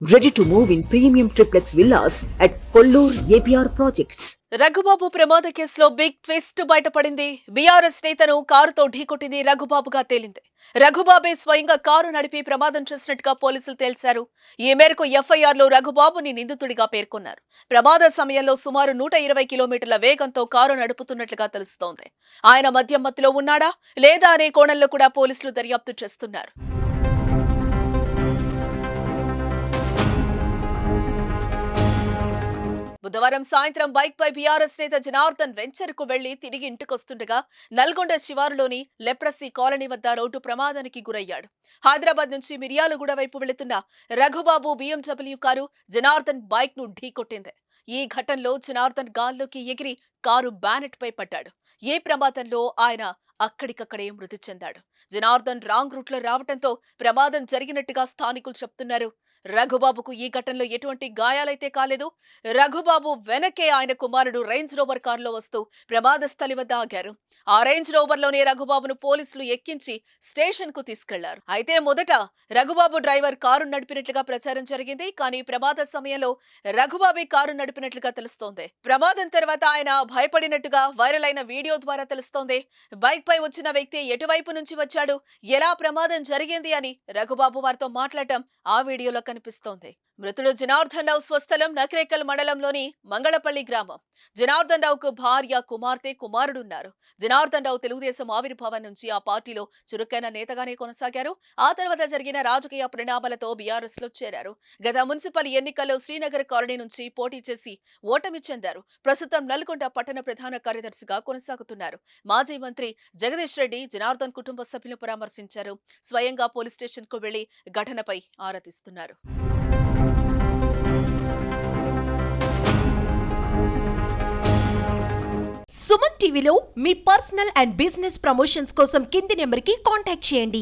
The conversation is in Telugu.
Ready to move in premium triplex villas at Kollur APR Projects. Raghubabu ప్రమాద కేసులో బిగ్ ట్విస్ట్ బయటపడింది. బీఆర్ఎస్ నేతను కారుతో ఢీకొట్టింది రఘుబాబుగా తేలింది. రఘుబాబే స్వయంగా కారు నడిపి ప్రమాదం చేసినట్టుగా పోలీసులు తేల్చారు. ఈ మేరకు ఎఫ్ఐఆర్లో రఘుబాబుని నిందితుడిగా పేర్కొన్నారు. ప్రమాద సమయంలో సుమారు 120 కిలోమీటర్ల వేగంతో కారు నడుపుతున్నట్లుగా తెలుస్తోంది. ఆయన మద్యం మత్తులో ఉన్నాడా లేదా అనే కోణంలో కూడా పోలీసులు దర్యాప్తు చేస్తున్నారు. బుధవారం సాయంత్రం బైక్ పై బీఆర్ఎస్ నేత జనార్దన్ వెంచర్ కు వెళ్లి తిరిగి ఇంటికొస్తుండగా నల్గొండ శివారులోని లెప్రసీ కాలనీ వద్ద రోడ్డు ప్రమాదానికి గురయ్యాడు. హైదరాబాద్ నుంచి మిర్యాలగూడ వైపు వెళుతున్న Raghubabu BMW car Janardhan bike ను ఢీకొట్టింది. ఈ ఘటనలో జనార్దన్ గాల్లోకి ఎగిరి కారు బ్యానెట్ పై పడ్డాడు. ఈ ప్రమాదంలో ఆయన అక్కడికక్కడే మృతి చెందాడు. జనార్దన్ రాంగ్ రూట్ లో రావడంతో ప్రమాదం జరిగినట్టుగా స్థానికులు చెప్తున్నారు. రఘుబాబుకు ఈ ఘటనలో ఎటువంటి గాయాలైతే కాలేదు. రఘుబాబు వెనకే ఆయన కుమారుడు రేంజ్ రోవర్ కారులో వస్తూ ప్రమాద స్థలి వద్ద ఆగారు. ఆ రేంజ్ రోవర్ లోనే రఘుబాబును పోలీసులు ఎక్కించి స్టేషన్ కు తీసుకెళ్లారు. అయితే మొదట రఘుబాబు డ్రైవర్ కారు నడిపినట్లుగా ప్రచారం జరిగింది. కానీ ప్రమాద సమయంలో రఘుబాబే కారు నడిపినట్లుగా తెలుస్తోంది. ప్రమాదం తర్వాత ఆయన భయపడినట్టుగా వైరల్ అయిన వీడియో ద్వారా తెలుస్తోంది. బైక్ పై వచ్చిన వ్యక్తి ఎటువైపు నుంచి వచ్చాడు, ఎలా ప్రమాదం జరిగింది అని రఘుబాబు వారితో మాట్లాడటం ఆ వీడియోలో కనిపిస్తోంది. మృతుడు జనార్దన్ రావు స్వస్థలం నకరేకల్ మండలంలోని మంగళపల్లి గ్రామం. జనార్దన్ రావుకు భార్య, కుమార్తె, కుమారుడున్నారు. జనార్దన్ రావు తెలుగుదేశం ఆవిర్భావం నుంచి ఆ పార్టీలో చురుకైన నేతగానే కొనసాగారు. ఆ తర్వాత జరిగిన రాజకీయ పరిణామాలతో బీఆర్ఎస్ లో చేరారు. గత మున్సిపల్ ఎన్నికల్లో శ్రీనగర్ కాలనీ నుంచి పోటీ చేసి ఓటమి చెందారు. ప్రస్తుతం నల్గొండ పట్టణ ప్రధాన కార్యదర్శిగా కొనసాగుతున్నారు. మాజీ మంత్రి జగదీష్ రెడ్డి జనార్దన్ కుటుంబ సభ్యులను పరామర్శించారు. స్వయంగా పోలీస్ స్టేషన్ కు వెళ్లి ఘటనపై ఆరా తీస్తున్నారు. సుమన్ టీవీలో మీ పర్సనల్ అండ్ బిజినెస్ ప్రమోషన్స్ కోసం కింది నెంబర్కి కాంటాక్ట్ చేయండి.